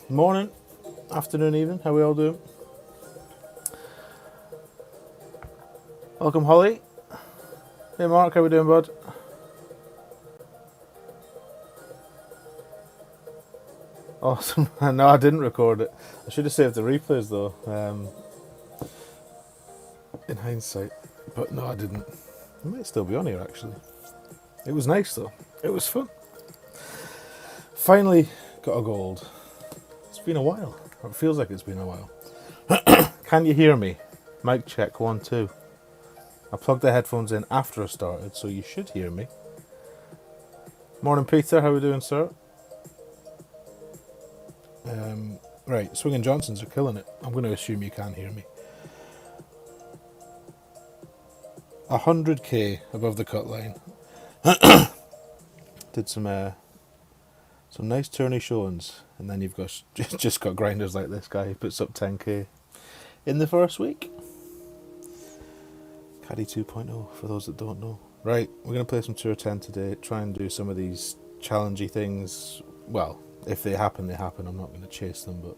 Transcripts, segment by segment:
Morning, afternoon, evening. How we all doing? Welcome, Holly. Hey, Mark. How we doing, bud? Awesome. No, I didn't record it. I should have saved the replays though. In hindsight, but no, I didn't. It might still be on here actually. It was nice though. It was fun. Finally got a gold. It's been a while. Or it feels like it's been a while. Can you hear me? Mic check 1 2. I plugged the headphones in after I started, so you should hear me. Morning, Peter. How we doing, sir? Right, winginJohnsons are killing it. I'm going to assume you can hear me. 100k above the cut line. Did some nice tourney showings, and then you've got just got grinders like this guy who puts up 10k in the first week. Caddy 2.0 for those that don't know. Right, we're going to play some Tour 10 today. Try and do some of these challengey things. Well, if they happen, they happen. I'm not going to chase them, but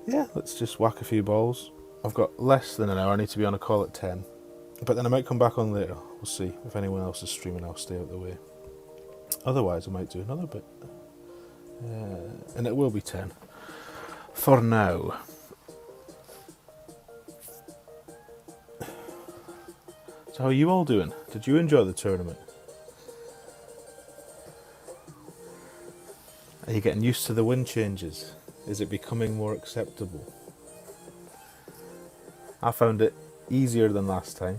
yeah, let's just whack a few balls. I've got less than an hour. I need to be on a call at 10, but then I might come back on later. We'll see. If anyone else is streaming, I'll stay out of the way. Otherwise, I might do another bit, and it will be 10 for now. So how are you all doing? Did you enjoy the tournament? Are you getting used to the wind changes? Is it becoming more acceptable? I found it easier than last time.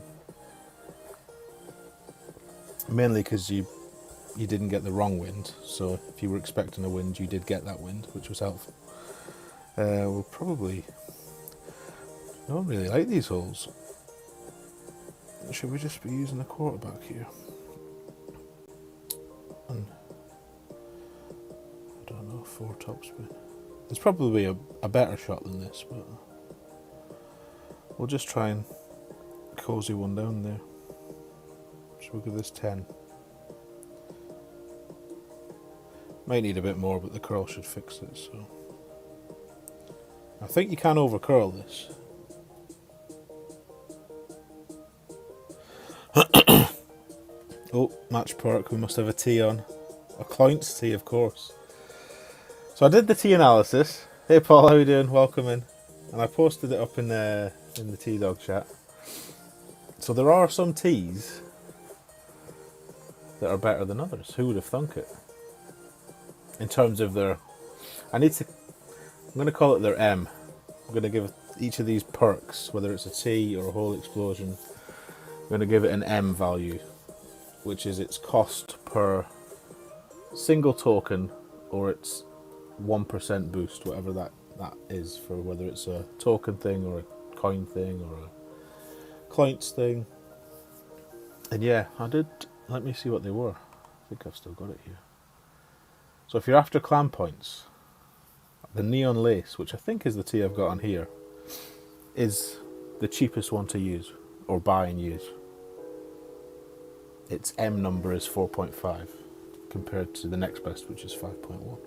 Mainly because you didn't get the wrong wind. So if you were expecting a wind, you did get that wind, which was helpful. We'll probably... I don't really like these holes. Should we just be using a quarterback here? And I don't know, 4 topspin. There's probably a better shot than this, but we'll just try and cozy one down there. So we'll give this 10. Might need a bit more, but the curl should fix it, so. I think you can over curl this. Oh, match perk, we must have a T on. A Cloynt's T, of course. So I did the T analysis. Hey Paul, how you doing? Welcome in. And I posted it up in the TDogg chat. So there are some T's that are better than others. Who would have thunk it? In terms of their... I'm going to call it their M. I'm going to give each of these perks, whether it's a T or a whole explosion, I'm going to give it an M value, which is its cost per single token, or its 1% boost, whatever that is, for whether it's a token thing or a coin thing or a Cloynt's thing. And yeah, I did. Let me see what they were. I think I've still got it here. So if you're after clan points, the neon lace, which I think is the T I've got on here, is the cheapest one to use or buy and use. Its M number is 4.5 compared to the next best, which is 5.1.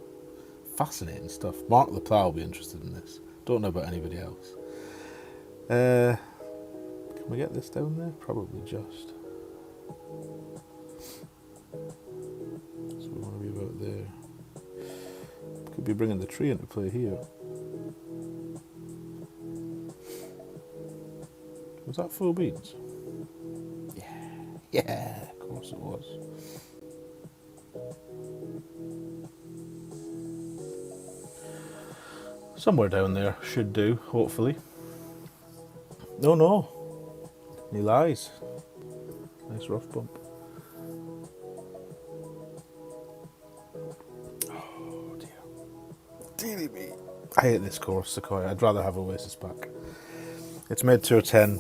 Fascinating stuff. Mark LePlow will be interested in this. Don't know about anybody else. Can we get this down there? Probably just. So we want to be about there. Could be bringing the tree into play here. Was that full beans? Yeah, of course it was. Somewhere down there should do, hopefully. No. He lies. Nice rough bump. Oh dear. Dearie me. I hate this course, Sequoia. I'd rather have Oasis back. It's made Tour 10.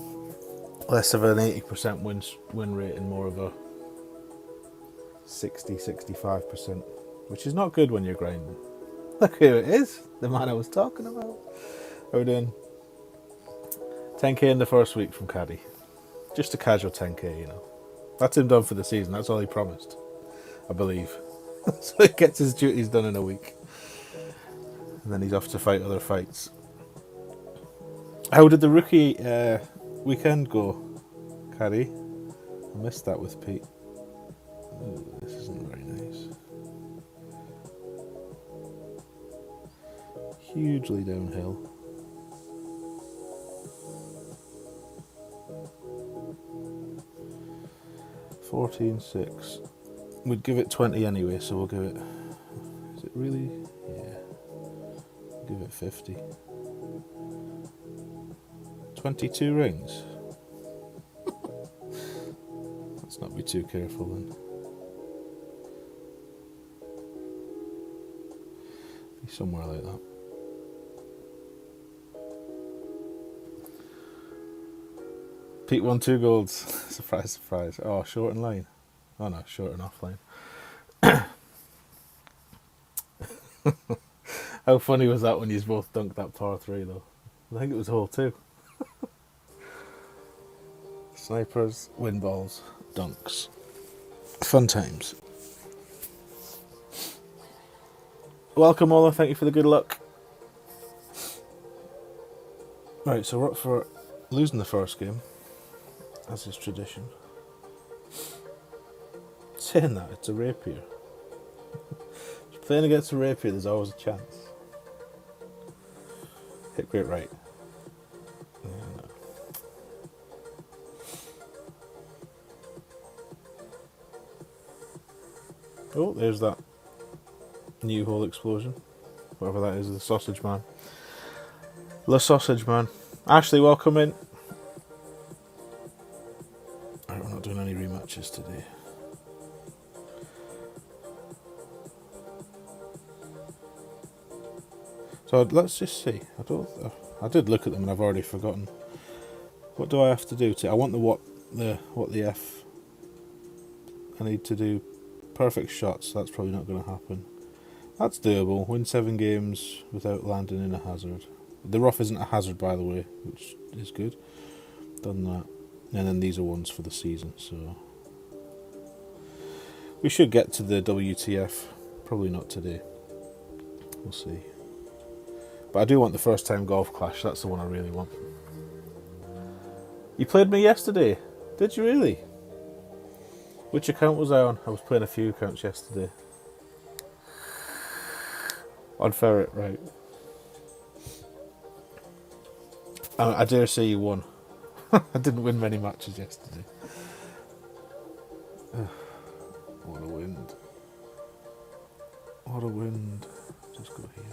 Less of an 80% win rate and more of a 60-65%, which is not good when you're grinding. Look who it is, the man I was talking about. How we doing? 10k in the first week from Caddy. Just a casual 10k, you know. That's him done for the season. That's all he promised, I believe. So he gets his duties done in a week. And then he's off to fight other fights. How did the rookie weekend go, Caddy? I missed that with Pete. Ooh, this isn't very nice. Hugely downhill. $14.6. We'd give it 20 anyway, so we'll give it. Is it really? Yeah. We'll give it 50. 22 rings. Let's not be too careful then. Be somewhere like that. Pt.1 2 golds. Surprise, surprise. Oh, short and line. Oh no, short and offline. How funny was that when you both dunked that par 3 though? I think it was hole 2. Snipers, win balls, dunks. Fun times. Welcome Ola, thank you for the good luck. Right, so we're up for losing the first game, as is tradition. Saying that, it's a rapier. If you're playing against a rapier, there's always a chance. Hit great right. Yeah, no. Oh, there's that new hole explosion. Whatever that is, the sausage man. The sausage man. Ashley, welcome in. Alright, we're not doing any rematches today. So let's just see. I did look at them and I've already forgotten. What do I have to do? I want what the F. I need to do perfect shots. That's probably not going to happen. That's doable. Win 7 games without landing in a hazard. The rough isn't a hazard, by the way, which is good. Done that. And then these are ones for the season, so we should get to the WTF. Probably not today. We'll see. But I do want the first time golf clash. That's the one I really want. You played me yesterday. Did you really? Which account was I on? I was playing a few accounts yesterday. On Ferret, right. I dare say you won. I didn't win many matches yesterday. What a wind. What a wind. Just go here.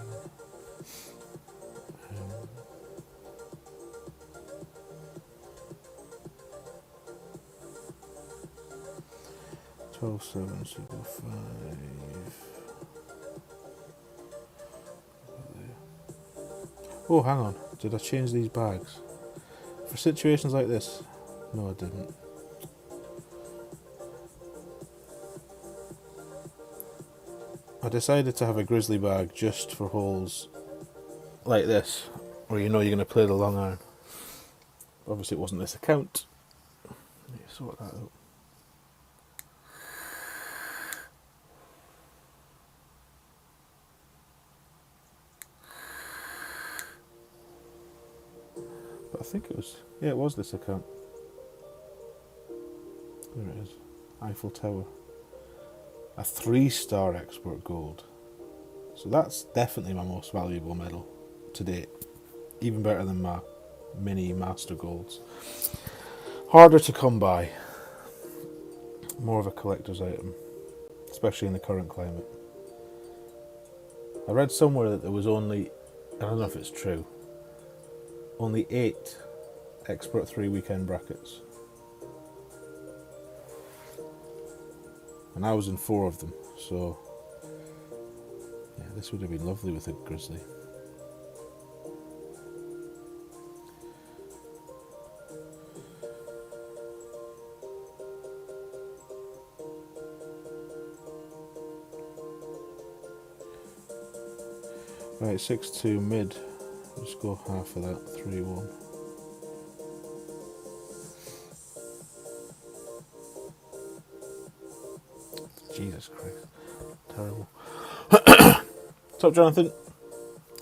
12-7, so go 5. Oh, hang on. Did I change these bags? For situations like this? No, I didn't. I decided to have a grizzly bag just for holes like this, where you know you're going to play the long iron. Obviously it wasn't this account. Let me sort that out. But I think it was, yeah, it was this account. There it is. Eiffel Tower. A 3-star expert gold. So that's definitely my most valuable medal to date. Even better than my mini master golds. Harder to come by. More of a collector's item. Especially in the current climate. I read somewhere that there was only, I don't know if it's true, only 8 Expert 3 weekend brackets. And I was in 4 of them, so yeah, this would have been lovely with a grizzly. Right, 6-2 mid. Just go half of that, 3-1. Jesus Christ. terrible. What's up, Jonathan?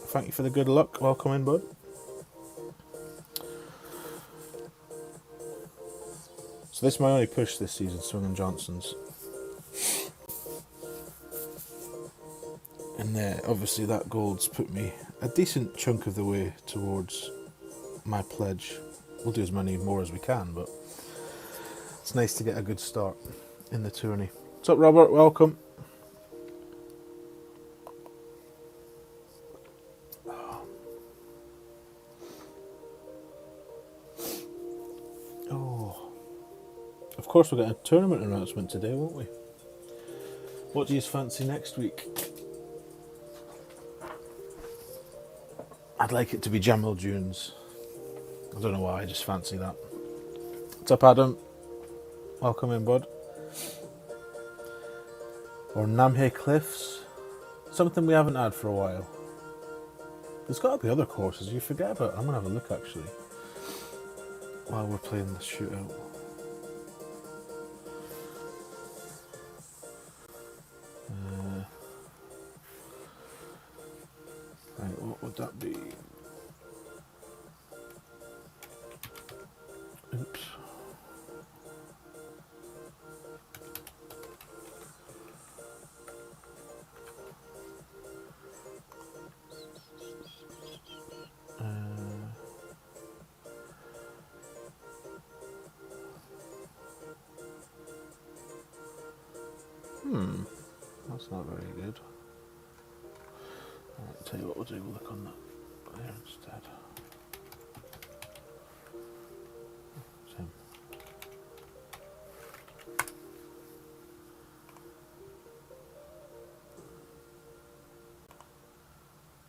Thank you for the good luck. Welcome in, bud. So this is my only push this season, winginJohnson's. And obviously that gold's put me a decent chunk of the way towards my pledge. We'll do as many more as we can, but it's nice to get a good start in the tourney. What's up, Robert? Welcome. Oh, of course we'll get a tournament announcement today, won't we? What do you fancy next week? I'd like it to be Jamal Dunes. I don't know why, I just fancy that. What's up, Adam? Welcome in, bud. Or Namhe Cliffs. Something we haven't had for a while. There's got to be other courses you forget about. I'm going to have a look, actually, while we're playing the shootout. Right, what would that be? Oops. That's not very good. I'll tell you what we'll do, we'll look on that there instead. Same.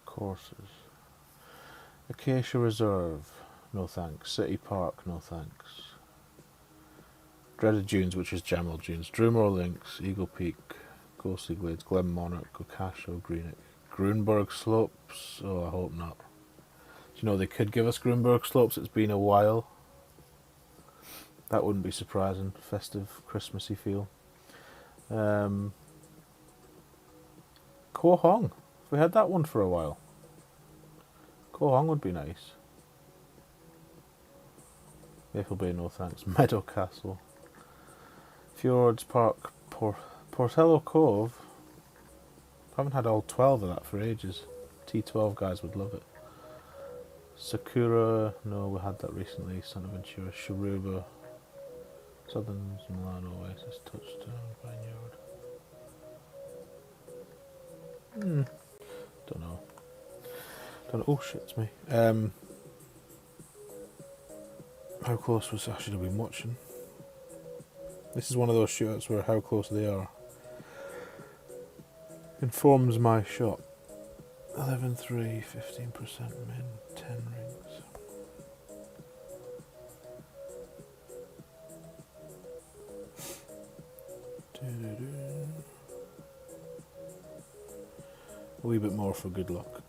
Courses. Acacia Reserve, no thanks. City Park, no thanks. Dreaded Dunes, which is Jamal Dunes. Drumore Links, Eagle Peak, Ghostly Glades, Glen Monarch, Gokasho, Greenock. Grunberg Slopes, oh, I hope not. Do you know they could give us Grunberg Slopes? It's been a while. That wouldn't be surprising. Festive, Christmassy feel. Koh Hong. We had that one for a while. Koh Hong would be nice. Maple Bay, no thanks. Meadow Castle. Fjords Park, Portello Cove. Haven't had all 12 of that for ages. T12 guys would love it. Sakura, no, we had that recently. Santa Ventura, Sharuba, Southern Milan Oasis, Touchstone, Vineyard. Don't know. Oh shit, it's me. How close was I should have been watching? This is one of those shootouts where how close they are informs my shot. 11-3, 15% min, 10 rings. A wee bit more for good luck.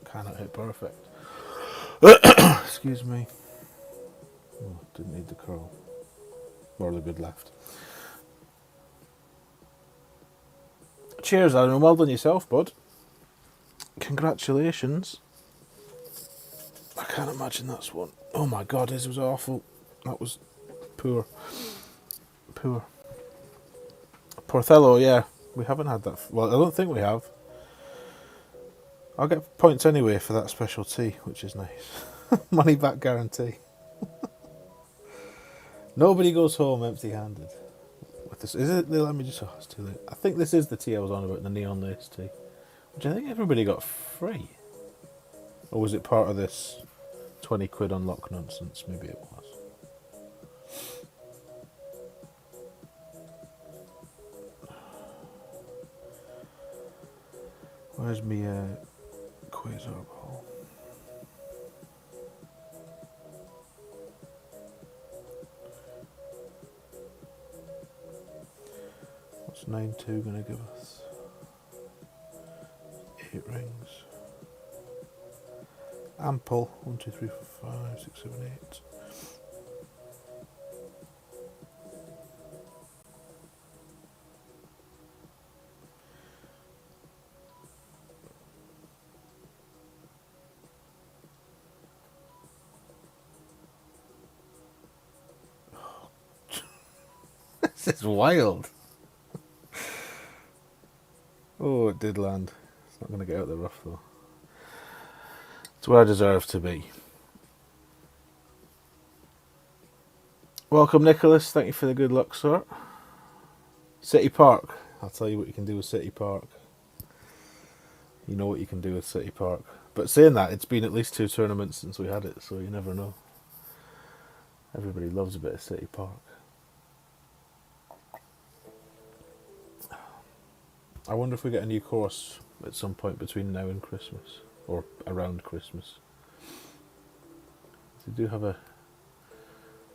Cannot hit perfect. Excuse me. Oh, didn't need the curl. Or the good left. Cheers, Aaron. Well done yourself, bud. Congratulations. I can't imagine that's one. Oh my god, this was awful. That was poor. Poor. Porthello, yeah. We haven't had that. Well, I don't think we have. I'll get points anyway for that special tea, which is nice. Money back guarantee. Nobody goes home empty-handed. With this, is it? Let me just. Oh, it's too late. I think this is the tea I was on about, the neon lace tea, which I think everybody got free. Or was it part of this 20 quid unlock nonsense? Maybe it was. Where's me Quasar ball? What's 9-2 going to give us? 8 rings. Ample. 1, 2, 3, 4, 5, 6, 7, 8. This is wild. Oh, it did land. It's not going to get out of the rough though. It's where I deserve to be. Welcome, Nicholas. Thank you for the good luck, sir. City Park. I'll tell you what you can do with City Park. You know what you can do with City Park. But saying that, it's been at least 2 tournaments since we had it, so you never know. Everybody loves a bit of City Park. I wonder if we get a new course at some point between now and Christmas, or around Christmas. Do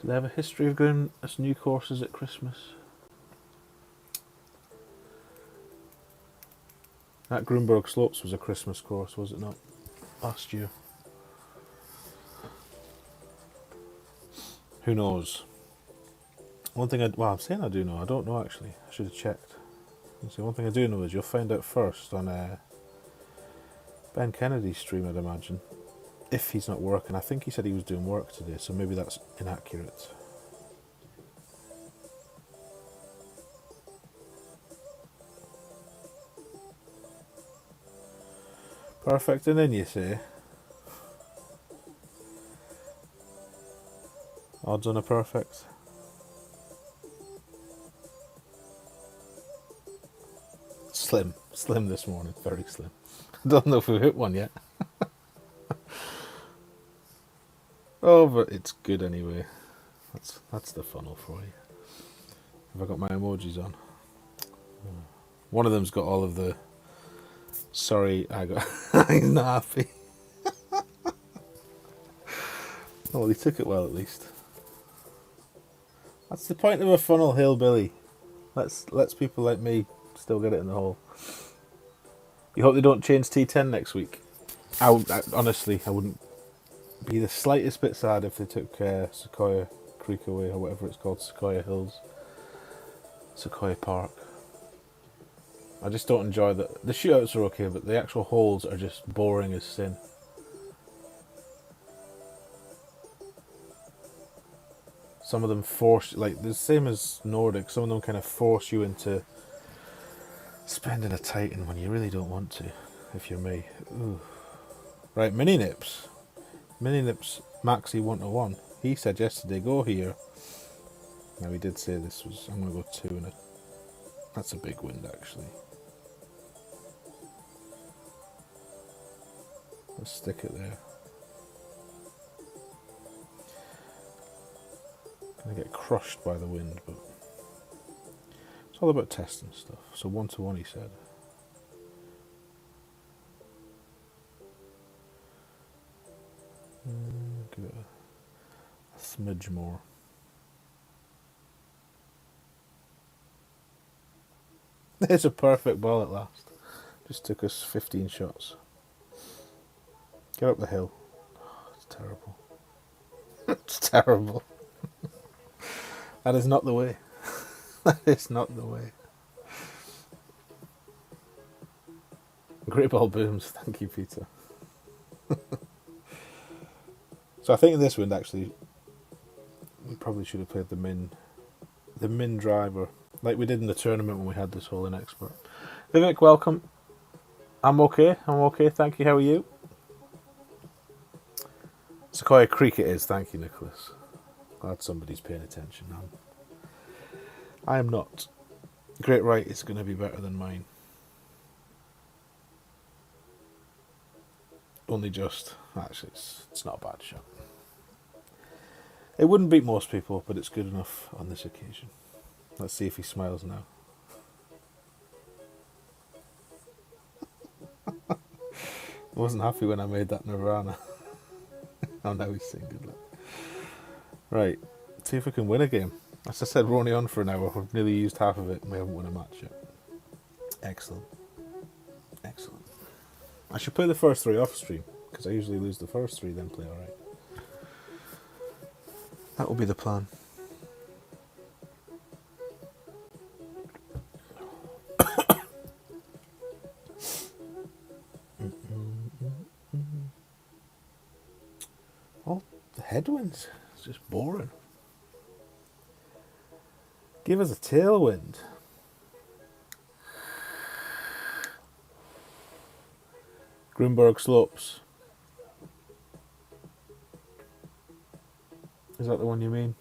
they have a history of going as new courses at Christmas? That Grunberg Slopes was a Christmas course, was it not? Last year. Who knows? One thing I'm saying I do know. I don't know actually. I should have checked. So one thing I do know is you'll find out first on Ben Kennedy's stream, I'd imagine. If he's not working. I think he said he was doing work today, so maybe that's inaccurate. Perfect and in, you say? Odds on a perfect? Slim this morning, very slim. I don't know if we've hit one yet. Oh, but it's good anyway. That's the funnel for you. Have I got my emojis on? One of them's got all of the... Sorry, he's not happy. Oh, well, he took it well at least. That's the point of a funnel, hillbilly. Let's people like me still get it in the hole. You hope they don't change T10 next week. Honestly, I wouldn't be the slightest bit sad if they took Sequoia Creek away, or whatever it's called, Sequoia Hills, Sequoia Park. I just don't enjoy the shootouts are okay, but the actual holes are just boring as sin. Some of them force, like the same as Nordic, some of them kind of force you into spending a Titan when you really don't want to, if you're me. Ooh. Right, Mini Nips Maxi 1-1. He said yesterday, go here. Now he did say this was, I'm going to go 2 in it. That's a big wind actually. Let's stick it there. Gonna get crushed by the wind, but it's all about testing stuff. So 1-1 he said. Give it a smidge more. It's a perfect ball at last. Just took us 15 shots. Get up the hill. Oh, it's terrible. It's terrible. That is not the way. That is not the way. Great ball booms. Thank you, Peter. So I think in this wind, actually, we probably should have played the min driver, like we did in the tournament when we had this hole in expert. Vivek, welcome. I'm okay. Thank you. How are you? Sequoia Creek it is. Thank you, Nicholas. Glad somebody's paying attention. I am not. Great right is going to be better than mine. Only just. Actually, it's not a bad shot. It wouldn't beat most people, but it's good enough on this occasion. Let's see if he smiles now. I wasn't happy when I made that Nirvana. Oh, now he's saying good luck. Right, see if we can win a game. As I said, we're only on for an hour. We've nearly used half of it and we haven't won a match yet. Excellent. Excellent. I should play the first 3 off stream, because I usually lose the first 3, then play alright. That will be the plan. Oh, the headwinds. It's just boring. Give us a tailwind. Grunberg Slopes. Is that the one you mean?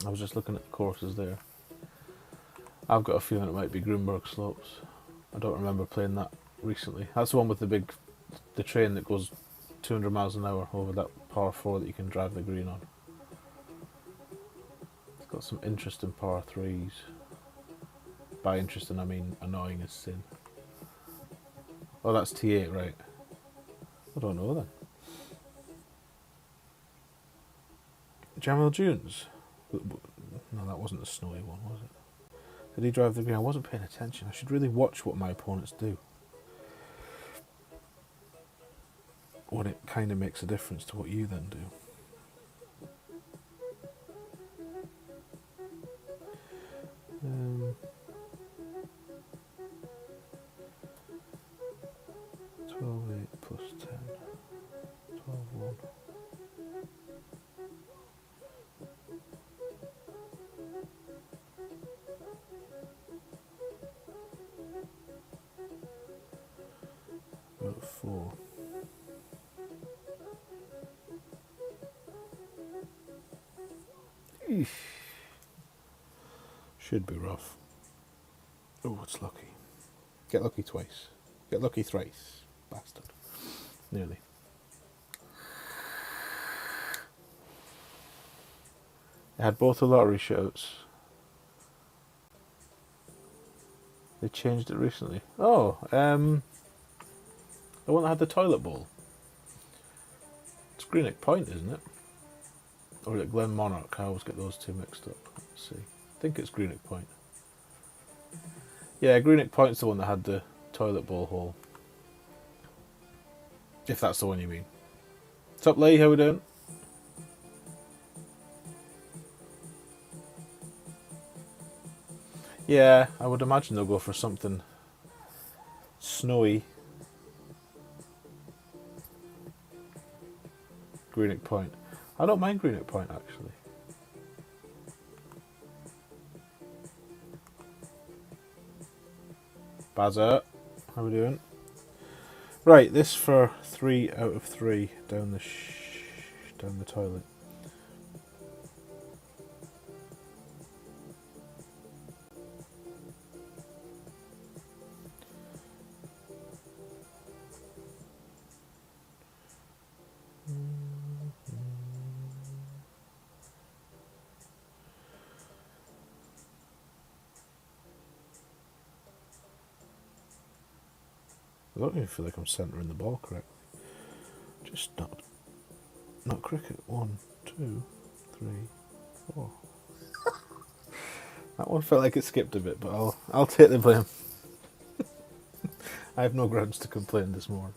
I was just looking at the courses there. I've got a feeling it might be Grunberg Slopes. I don't remember playing that recently. That's the one with the train that goes 200 miles an hour over that par 4 that you can drive the green on. It's got some interesting par 3s. By interesting I mean annoying as sin. Oh, that's T8, right. I don't know then. Jamal Dunes? No, that wasn't the snowy one, was it? Did he drive the green? I wasn't paying attention. I should really watch what my opponents do. When it kind of makes a difference to what you then do. Um, 12-8 plus 10. 12-1. About 4. Eesh. Should be rough. Oh, it's lucky. Get lucky twice. Get lucky thrice. Bastard. Nearly. It had both the lottery shouts. They changed it recently. Oh, the one that had the toilet bowl. It's Greenock Point, isn't it? Or is it Glen Monarch? I always get those two mixed up. Let's see. I think it's Greenock Point. Yeah, Greenock Point's the one that had the toilet bowl hole. If that's the one you mean. What's up, Lee? How we doing? Yeah, I would imagine they'll go for something snowy. Greenock Point. I don't mind Greenock Point, actually. Bazza, how we doing? Right, this for 3 out of 3 down the toilet. I don't even feel like I'm centering the ball correctly. Just not cricket. 1, 2, 3, 4. That one felt like it skipped a bit, but I'll take the blame. I have no grounds to complain this morning.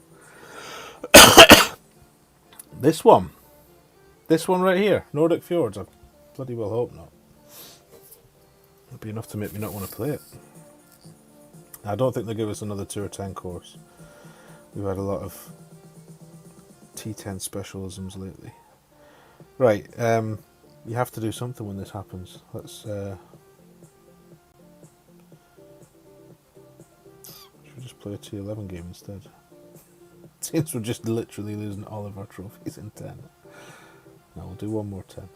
This one right here, Nordic Fjords. I bloody well hope not. It'd be enough to make me not want to play it. I don't think they'll give us another Tour 10 course. We've had a lot of T10 specialisms lately. Right, you have to do something when this happens. Let's. Should we just play a T11 game instead? Since we're just literally losing all of our trophies in 10. Now we'll do one more 10.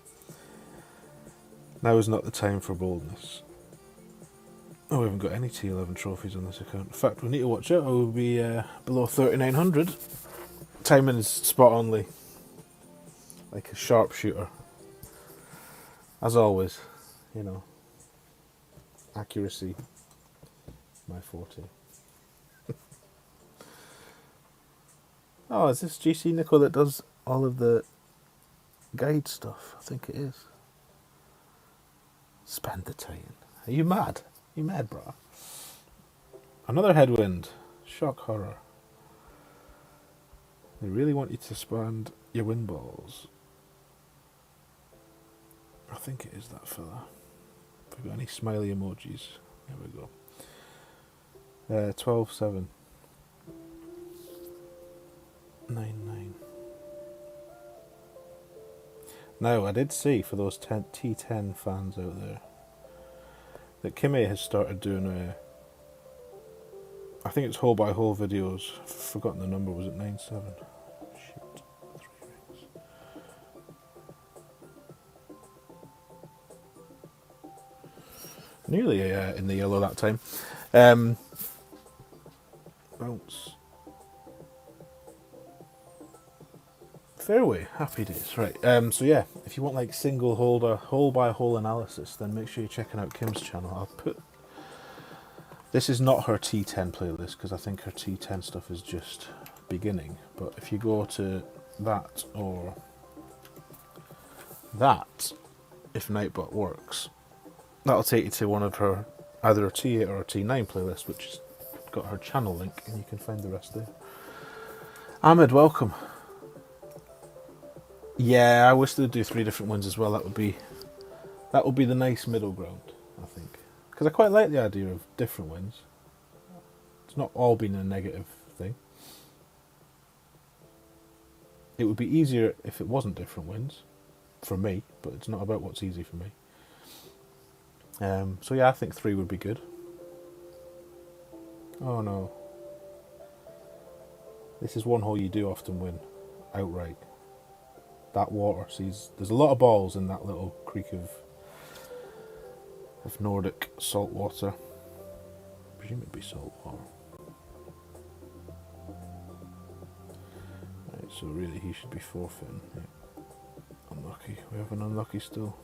Now is not the time for boldness. Oh, we haven't got any T11 trophies on this account. In fact, we need to watch out or we'll be below 3,900. Timing is spot only. Like a sharpshooter. As always, you know. Accuracy, my forte. Oh, is this GC Nico that does all of the guide stuff? I think it is. Spend the time. Are you mad? You mad, brah? Another headwind. Shock horror. They really want you to spend your win balls. I think it is that fella. Have we got any smiley emojis? There we go. 12-7. 9-9. Now, I did see for those T10 fans out there, that Kimmy has started doing I think it's hole by hole videos. I've forgotten the number. Was it 9/7? Shit, 3 rings. Nearly in the yellow that time. Bounce. Fairway, happy days. Right. So yeah, if you want like single holder, hole by hole analysis, then make sure you're checking out Kim's channel. I'll put. This is not her T10 playlist because I think her T10 stuff is just beginning. But if you go to that or that, if Nightbot works, that'll take you to one of her either a T8 or a T9 playlist, which has got her channel link, and you can find the rest there. Ahmed, welcome. Yeah, I wish they'd do 3 different ones as well. That would be the nice middle ground, I think. Because I quite like the idea of different wins. It's not all been a negative thing. It would be easier if it wasn't different wins, for me, but it's not about what's easy for me. So yeah, I think 3 would be good. Oh no. This is one hole you do often win outright. That water sees. There's a lot of balls in that little creek of Nordic salt water. I presume it'd be salt water. Right, so really he should be forfeiting. Yeah. Unlucky. We have an unlucky still.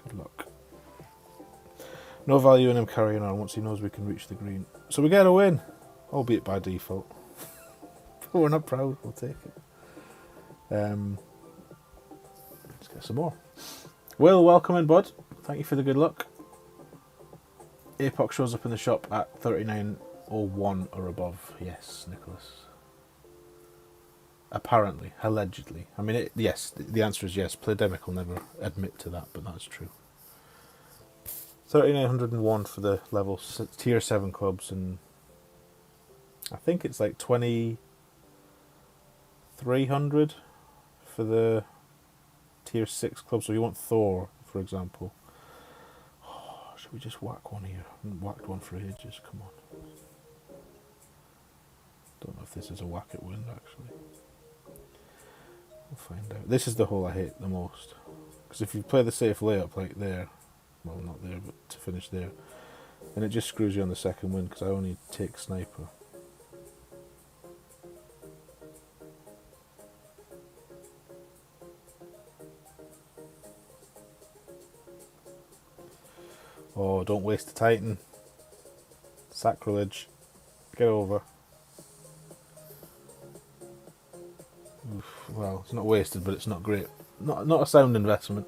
Good luck. No value in him carrying on once he knows we can reach the green. So we get a win, albeit by default. But we're not proud, we'll take it. Let's get some more. Will, welcome in, bud. Thank you for the good luck. APOC shows up in the shop at 39.01 or above. Yes, Nicholas. Apparently, allegedly. I mean, yes, the answer is yes. Playdemic will never admit to that, but that's true. 3901 for the level tier 7 clubs, and I think it's like 2300 for the tier 6 clubs. So you want Thor, for example. Oh, should we just whack one here? I haven't whacked one for ages. Come on. Don't know if this is a whack at wind, actually. We'll find out. This is the hole I hate the most. Because if you play the safe layup like there, well, not there, but to finish there, then it just screws you on the second win because I only take sniper. Oh, don't waste the Titan. Sacrilege. Get over. Oof, well, it's not wasted, but it's not great. Not a sound investment.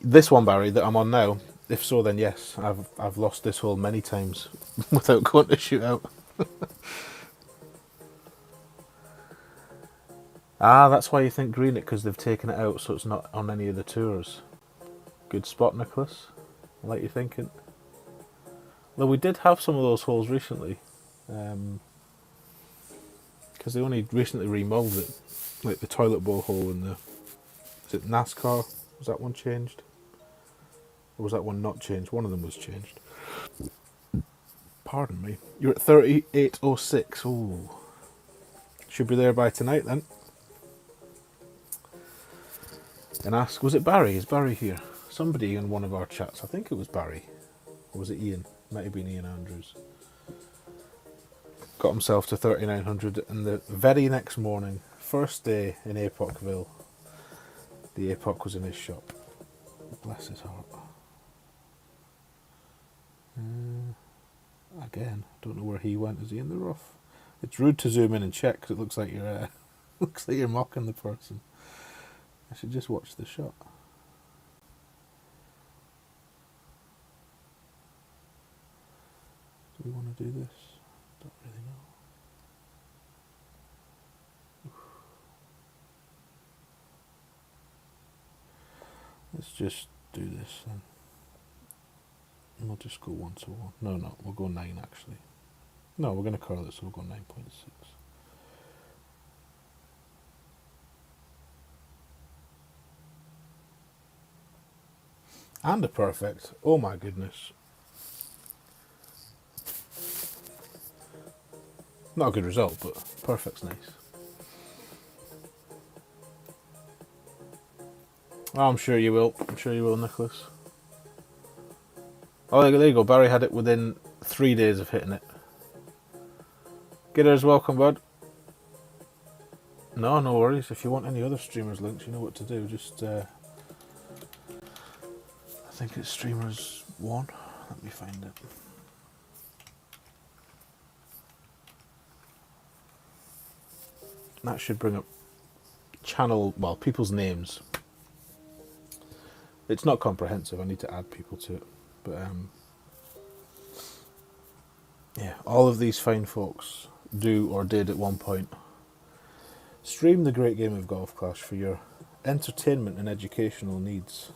This one, Barry, that I'm on now, if so, then yes, I've lost this hole many times without going to shoot out. Ah, that's why you think green it, because they've taken it out, so it's not on any of the tours. Good spot, Nicholas. I like you thinking. Though we did have some of those holes recently, because they only recently remolded it, like the toilet bowl hole in the. Is it NASCAR? Was that one changed? Or was that one not changed? One of them was changed. Pardon me. You're at 38.06. Ooh. Should be there by tonight then. And ask, was it Barry? Is Barry here? Somebody in one of our chats, I think it was Barry. Or was it Ian? Might have been Ian Andrews. Got himself to 3900, and the very next morning, first day in Apocville, the Apoc was in his shop. Bless his heart. Again, don't know where he went. Is he in the rough? It's rude to zoom in and check because it looks like you're looks like you're mocking the person. I should just watch the shot. Do we want to do this? Don't really know. Let's just do this then. And we'll just go 1 to 1. No, we'll go 9 actually. No, we're going to curl it, so we'll go 9.6. And a perfect. Oh my goodness. Not a good result, but perfect's nice. Oh, I'm sure you will. I'm sure you will, Nicholas. Oh, there you go. Barry had it within 3 days of hitting it. Gitters, welcome, bud. No, no worries. If you want any other streamers links, you know what to do. Just, I think it's Streamers1. Let me find it. That should bring up channel, well, people's names. It's not comprehensive. I need to add people to it. But, yeah, all of these fine folks do or did at one point stream the great game of Golf Clash for your entertainment and educational needs.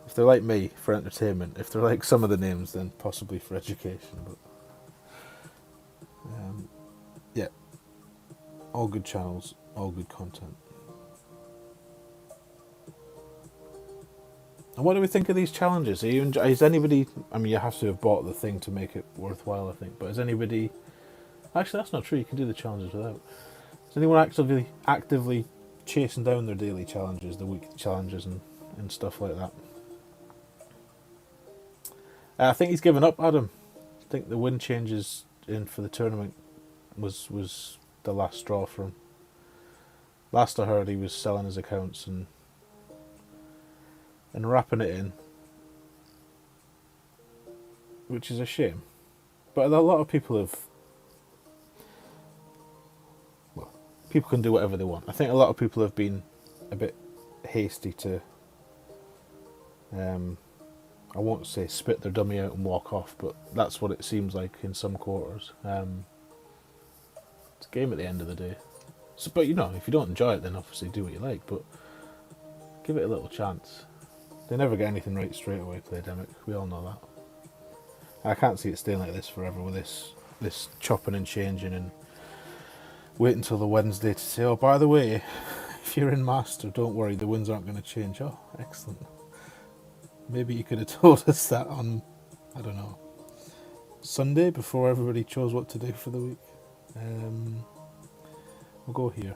If they're like me, for entertainment. If they're like some of the names, then possibly for education. But yeah, all good channels, all good content. And what do we think of these challenges? Is anybody... I mean, you have to have bought the thing to make it worthwhile, I think. But is anybody... Actually, that's not true. You can do the challenges without. Is anyone actively chasing down their daily challenges, the weekly challenges and stuff like that? I think he's given up, Adam. I think the win changes in for the tournament was the last straw for him. Last I heard, he was selling his accounts and wrapping it in, which is a shame. But a lot of people have... Well, people can do whatever they want. I think a lot of people have been a bit hasty to... I won't say spit their dummy out and walk off, but that's what it seems like in some quarters. It's a game at the end of the day. So, but you know, if you don't enjoy it, then obviously do what you like, but give it a little chance. They never get anything right straight away, Playdemic. We all know that. I can't see it staying like this forever with this chopping and changing and wait until the Wednesday to say, oh, by the way, if you're in Master, don't worry, the wins aren't going to change. Oh, excellent. Maybe you could have told us that on, I don't know, Sunday before everybody chose what to do for the week. We'll go here.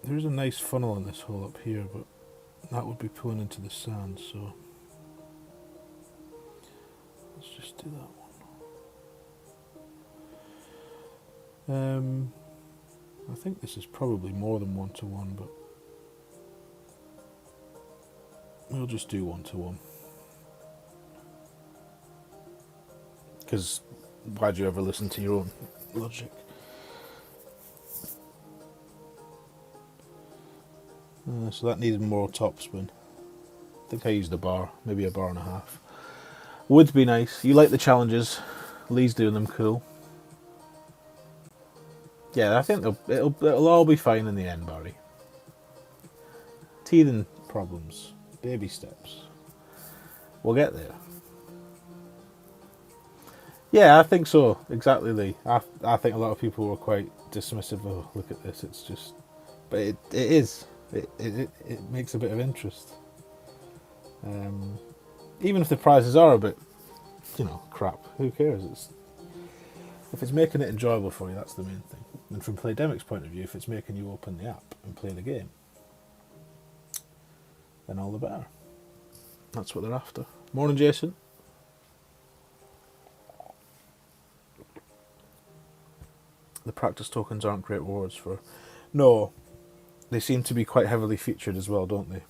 There's a nice funnel in this hole up here, but that would be pulling into the sand, so let's just do that one. I think this is probably more than 1-to-1, but we'll just do 1-to-1. Because why'd you ever listen to your own logic? So that needed more topspin. I think I used a bar, maybe a bar and a half. Would be nice. You like the challenges. Lee's doing them cool. Yeah, I think it'll all be fine in the end, Barry. Teething problems. Baby steps. We'll get there. Yeah, I think so. Exactly, Lee. I think a lot of people were quite dismissive. Oh, look at this. It's just... But it is. It makes a bit of interest. Even if the prizes are a bit, crap, who cares? If it's making it enjoyable for you, that's the main thing. And from Playdemic's point of view, if it's making you open the app and play the game, then all the better. That's what they're after. Morning, Jason. The practice tokens aren't great rewards for... No. They seem to be quite heavily featured as well, don't they?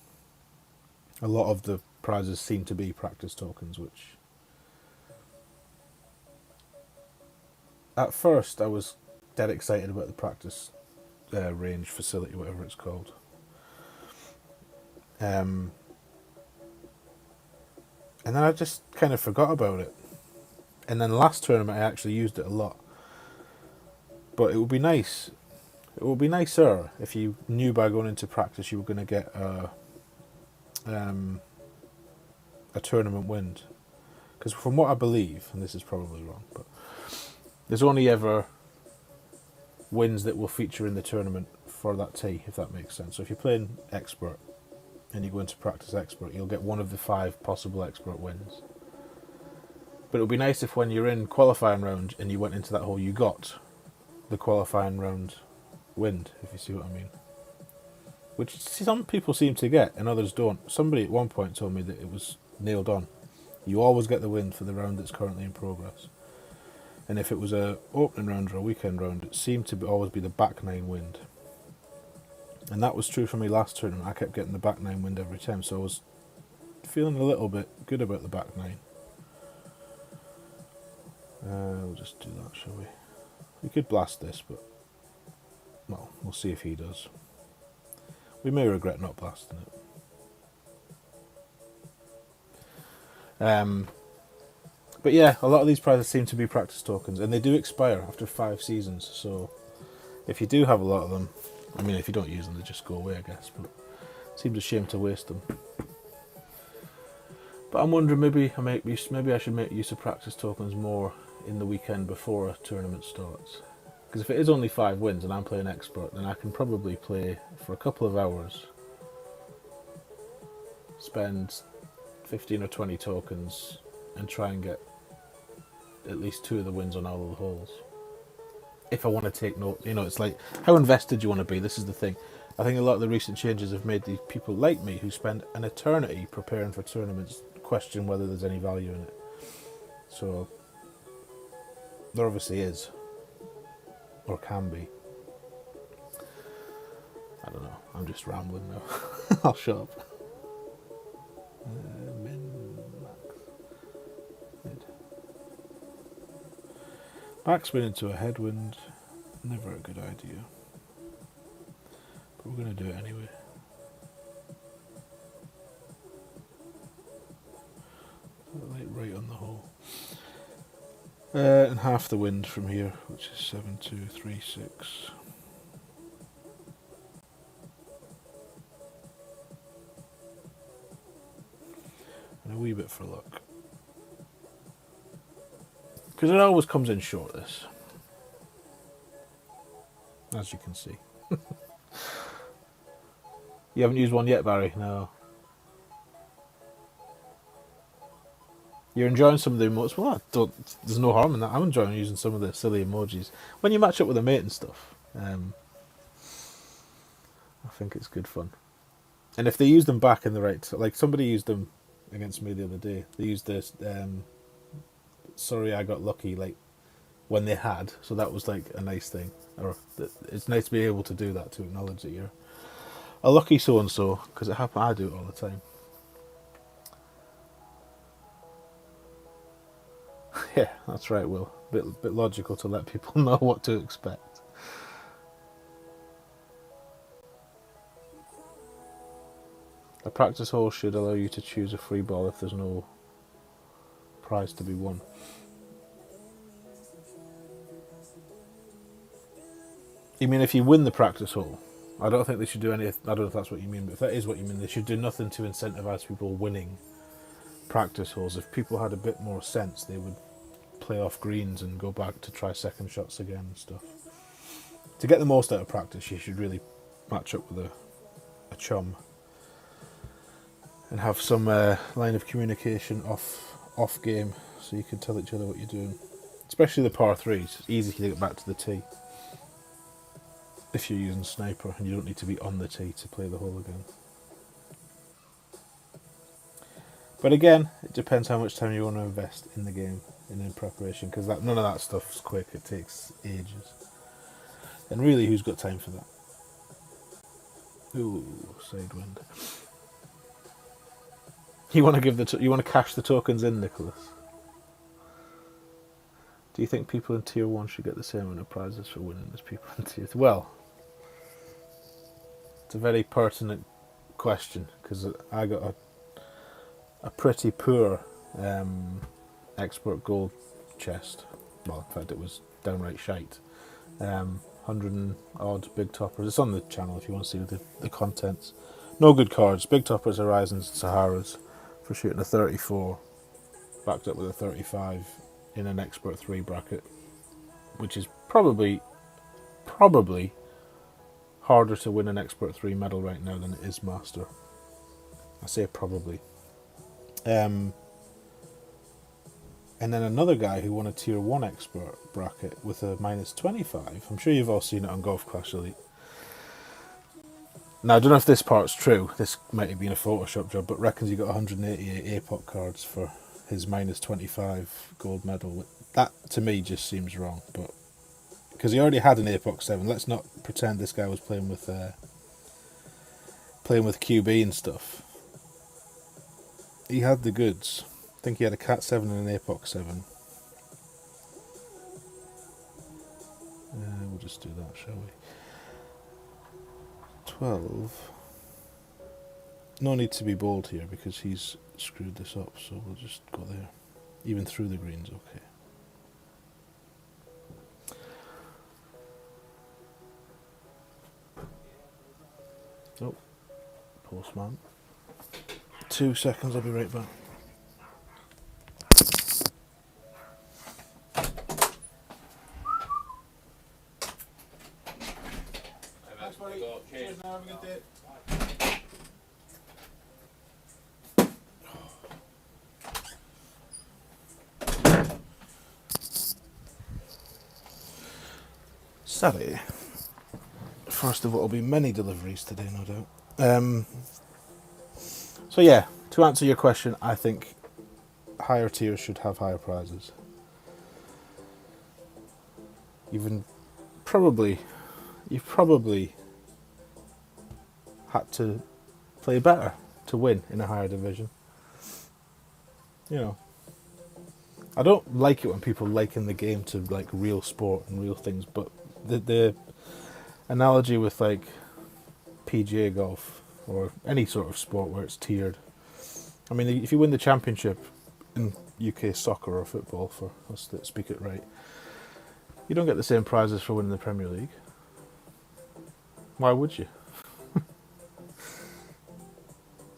A lot of the prizes seem to be practice tokens, which... At first, I was dead excited about the practice range facility, whatever it's called. And then I just kind of forgot about it. And then last tournament, I actually used it a lot. But it would be nice... It would be nicer if you knew by going into practice you were going to get a tournament win. Because from what I believe, and this is probably wrong, but there's only ever wins that will feature in the tournament for that T, if that makes sense. So if you're playing Expert and you go into Practice Expert, you'll get one of the 5 possible Expert wins. But it would be nice if when you're in qualifying round and you went into that hole, you got the qualifying round win, if you see what I mean. Which some people seem to get and others don't. Somebody at one point told me that it was nailed on. You always get the win for the round that's currently in progress. And if it was a opening round or a weekend round, it seemed to always be the back 9 wind. And that was true for me last tournament. I kept getting the back 9 wind every time, so I was feeling a little bit good about the back 9. We'll just do that, shall we? We could blast this, but well, we'll see if he does. We may regret not blasting it. But yeah, a lot of these prizes seem to be practice tokens, and they do expire after 5 seasons. So if you do have a lot of them, I mean, if you don't use them, they just go away, I guess. But it seems a shame to waste them. But I'm wondering, maybe I should make use of practice tokens more in the weekend before a tournament starts. Because if it is only 5 wins and I'm playing Expert, then I can probably play for a couple of hours, spend 15 or 20 tokens, and try and get at least 2 of the wins on all of the holes. If I want to take note, it's like, how invested you want to be. This is the thing. I think a lot of the recent changes have made these people like me, who spend an eternity preparing for tournaments, question whether there's any value in it. So there obviously is, or can be. I don't know, I'm just rambling now. I'll shut up. Backspin into a headwind, never a good idea. But we're going to do it anyway. Like right on the hole. And half the wind from here, which is 7, 2, 3, 6. And a wee bit for luck. Because it always comes in short, this. As you can see. You haven't used one yet, Barry? No. You're enjoying some of the emotes? Well, there's no harm in that. I'm enjoying using some of the silly emojis. When you match up with a mate and stuff, I think it's good fun. And if they use them back in the right... Like, somebody used them against me the other day. They used this... sorry I got lucky, like, when they had. So that was, like, a nice thing. Or it's nice to be able to do that, to acknowledge that you're a lucky so-and-so, because it happens. I do it all the time. Yeah, that's right, Will. Bit logical to let people know what to expect. A practice hole should allow you to choose a free ball if there's no prize to be won. You mean if you win the practice hole? I don't think they should do any... I don't know if that's what you mean, but if that is what you mean, they should do nothing to incentivise people winning practice holes. If people had a bit more sense, they would play off greens and go back to try second shots again and stuff. To get the most out of practice, you should really match up with a chum and have some line of communication off game, so you can tell each other what you're doing. Especially the par 3s, it's easy to get back to the tee if you're using sniper, and you don't need to be on the tee to play the hole again. But again, it depends how much time you want to invest in the game and in preparation, because none of that stuff's quick. It takes ages, and really, who's got time for that? Ooh, side wind. You want to cash the tokens in, Nicholas? Do you think people in Tier 1 should get the same amount of prizes for winning as people in Tier 2? Well, it's a very pertinent question, because I got a pretty poor expert gold chest. Well, in fact, it was downright shite. 100 and odd big toppers. It's on the channel if you want to see the contents. No good cards. Big toppers, Horizons, Saharas for shooting a 34, backed up with a 35 in an expert 3 bracket, which is probably probably harder to win an Expert 3 medal right now than it is Master. I say probably. And then another guy who won a Tier 1 Expert bracket with a -25. I'm sure you've all seen it on Golf Clash Elite. Now, I don't know if this part's true. This might have been a Photoshop job, but reckons he got 188 APOC cards for his -25 gold medal. That, to me, just seems wrong. But because he already had an APOC 7, let's not pretend this guy was playing with QB and stuff. He had the goods. I think he had a Cat 7 and an APOC 7. We'll just do that, shall we? 12. No need to be bold here because he's screwed this up, so we'll just go there. Even through the greens, okay. Oh, postman. 2 seconds, I'll be right back. Thanks, buddy. Cheers now, have a good day. Sorry. First of what will be many deliveries today, no doubt. So yeah, to answer your question, I think higher tiers should have higher prizes. You've probably had to play better to win in a higher division. You know, I don't like it when people liken the game to like real sport and real things, but the analogy with like PGA golf or any sort of sport where it's tiered. I mean, if you win the championship in UK soccer or football, for us that speak it right, you don't get the same prizes for winning the Premier League. Why would you?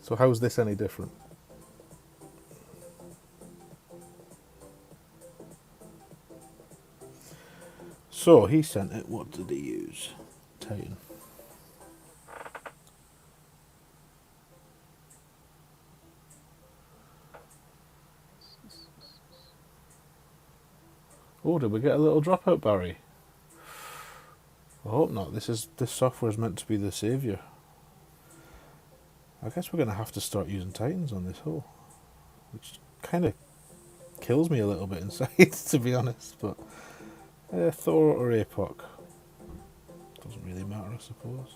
So how is this any different? So he sent it. What did he use? Titan. Oh, did we get a little dropout, Barry? I hope not. This software is meant to be the saviour. I guess we're going to have to start using Titans on this hole, which kind of kills me a little bit inside, to be honest. But Thor or APOC doesn't really matter, I suppose.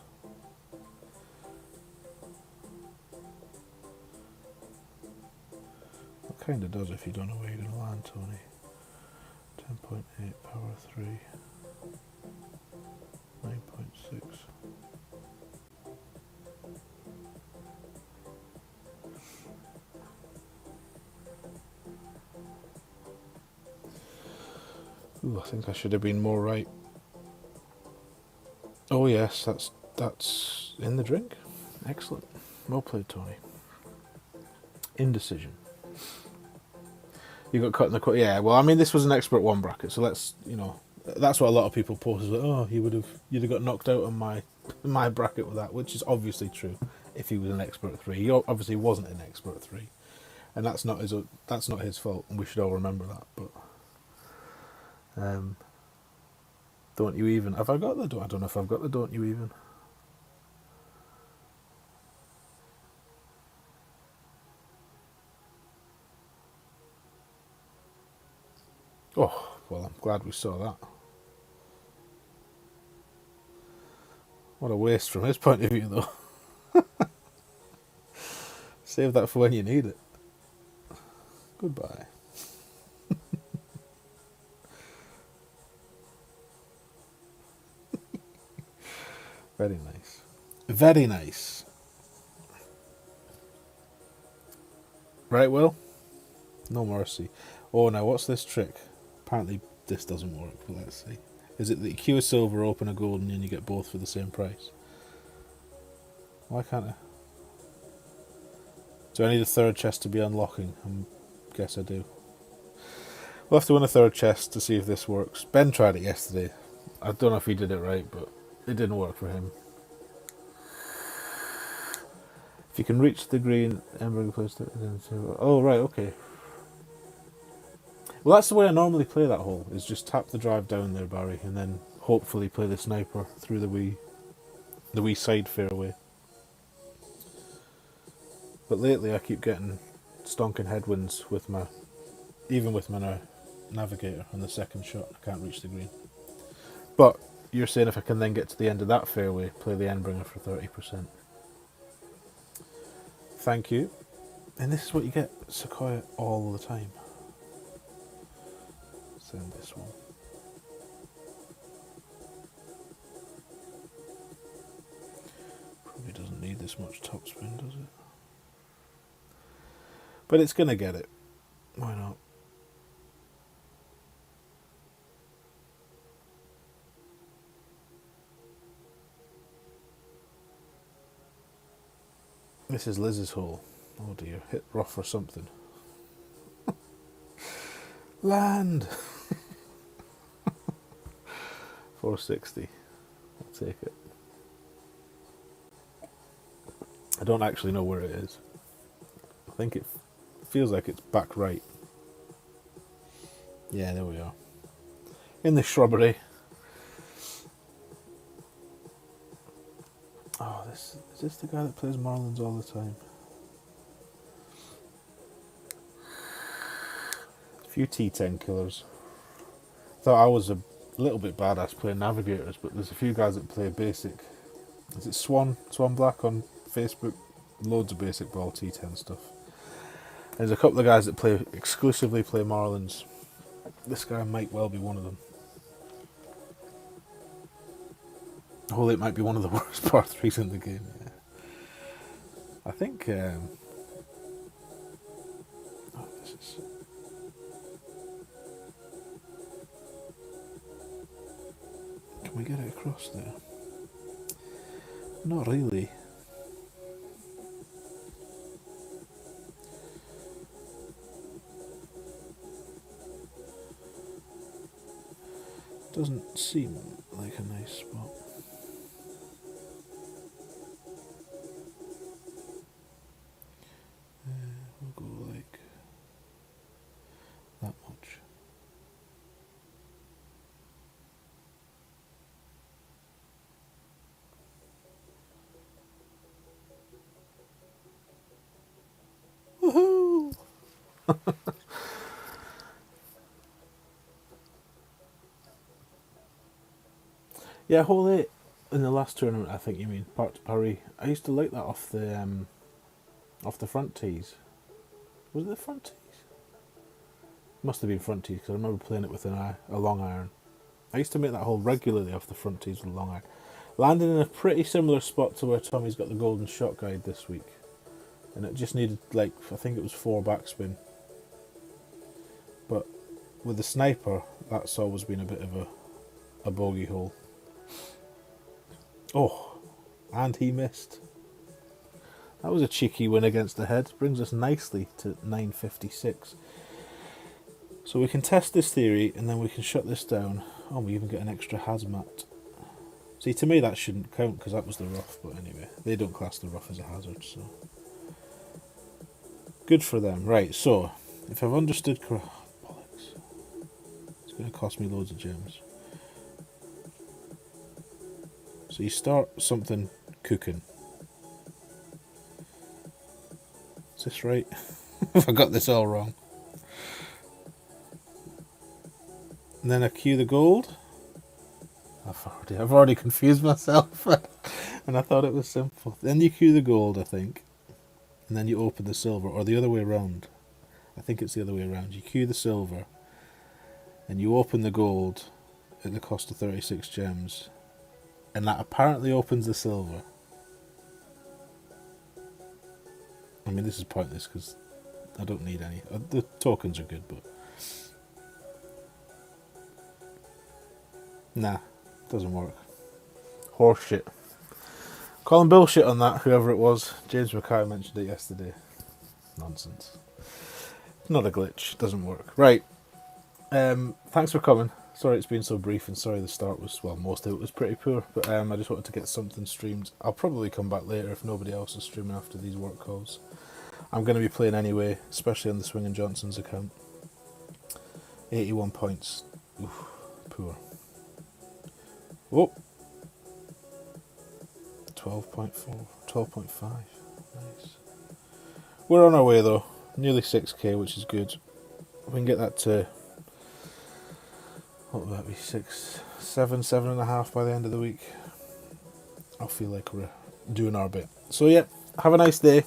It kind of does if you don't know where you're going to land, Tony. 10.8 power 3, 9.6. Ooh, I think I should have been more right. Oh yes, that's in the drink. Excellent. Well played, Tony. Indecision. You got cut in the cut. Yeah, well, I mean, this was an Expert 1 bracket, so that's what a lot of people post is like, oh, you'd have got knocked out on my bracket with that, which is obviously true. If he was an Expert 3, he obviously wasn't an Expert 3, and that's not his fault, and we should all remember that. But don't you even? Have I got the? I don't know if I've got the. Don't you even? Oh, well, I'm glad we saw that. What a waste from his point of view, though. Save that for when you need it. Goodbye. Very nice. Very nice. Right, Will? No mercy. Oh, now what's this trick? Apparently this doesn't work, but let's see. Is it that you queue a silver, open a golden, and you get both for the same price? Why can't I? Do I need a third chest to be unlocking? I guess I do. We'll have to win a third chest to see if this works. Ben tried it yesterday. I don't know if he did it right, but it didn't work for him. If you can reach the green, Emberg plays it. Oh, right, okay. Well, that's the way I normally play that hole, is just tap the drive down there, Barry, and then hopefully play the sniper through the wee side fairway. But lately I keep getting stonking headwinds with my, even with my navigator on the second shot. I can't reach the green. But you're saying if I can then get to the end of that fairway, play the Endbringer for 30%. Thank you. And this is what you get, Sequoia, all the time. Send this one. Probably doesn't need this much topspin, does it? But it's going to get it. Why not? This is Liz's hole. Oh dear, hit rough or something. Land! 460. I'll take it. I don't actually know where it is. I think it feels like it's back right. Yeah, there we are. In the shrubbery. Oh, is this the guy that plays Marlins all the time? A few T10 killers. Thought I was a little bit badass playing navigators, but there's a few guys that play basic. Is it Swan Black on Facebook? Loads of basic ball T10 stuff. There's a couple of guys that exclusively play Marlins. This guy might well be one of them. Hole 8 might be one of the worst par 3s in the game. Yeah. I think. Oh, this is. Can we get it across there? Not really. Doesn't seem like a nice spot. We'll go like that much. Woohoo! Yeah, hole 8 in the last tournament, I think you mean, Parc de Paris. I used to like that off the front tees. Was it the front tees? Must have been front tees, because I remember playing it with a long iron. I used to make that hole regularly off the front tees with a long iron. Landed in a pretty similar spot to where Tommy's got the golden shot guide this week. And it just needed, like, I think it was 4 backspin. But with the sniper, that's always been a bit of a bogey hole. Oh, and he missed. That was a cheeky win against the head. Brings us nicely to 956. So we can test this theory, and then we can shut this down. Oh, we even get an extra hazmat. See, to me that shouldn't count, because that was the rough. But anyway, they don't class the rough as a hazard, so... Good for them. Right, so, if I've understood correctly... Bollocks. It's going to cost me loads of gems. So you start something cooking. Is this right? Have I got this all wrong? And then I cue the gold. I've already confused myself. And I thought it was simple. Then you cue the gold, I think. And then you open the silver, or the other way around. I think it's the other way around. You cue the silver, and you open the gold at the cost of 36 gems. And that apparently opens the silver. I mean, this is pointless because I don't need any. The tokens are good, but... Nah, doesn't work. Horse shit. Calling bullshit on that, whoever it was. James Mackay mentioned it yesterday. Nonsense. Not a glitch, doesn't work. Right. Thanks for coming. Sorry it's been so brief, and sorry the start was, well, most of it was pretty poor, but I just wanted to get something streamed. I'll probably come back later if nobody else is streaming after these work calls. I'm going to be playing anyway, especially on the winginJohnson's account. 81 points. Oof, poor. Oh! 12.4, 12.5. Nice. We're on our way though. Nearly 6k, which is good. We can get that to, what would that be, 6, 7, 7.5 by the end of the week. I'll feel like we're doing our bit. So yeah, have a nice day.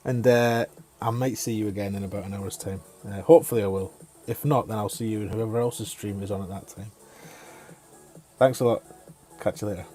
And I might see you again in about an hour's time. Hopefully I will. If not, then I'll see you and whoever else's stream is on at that time. Thanks a lot. Catch you later. Bye.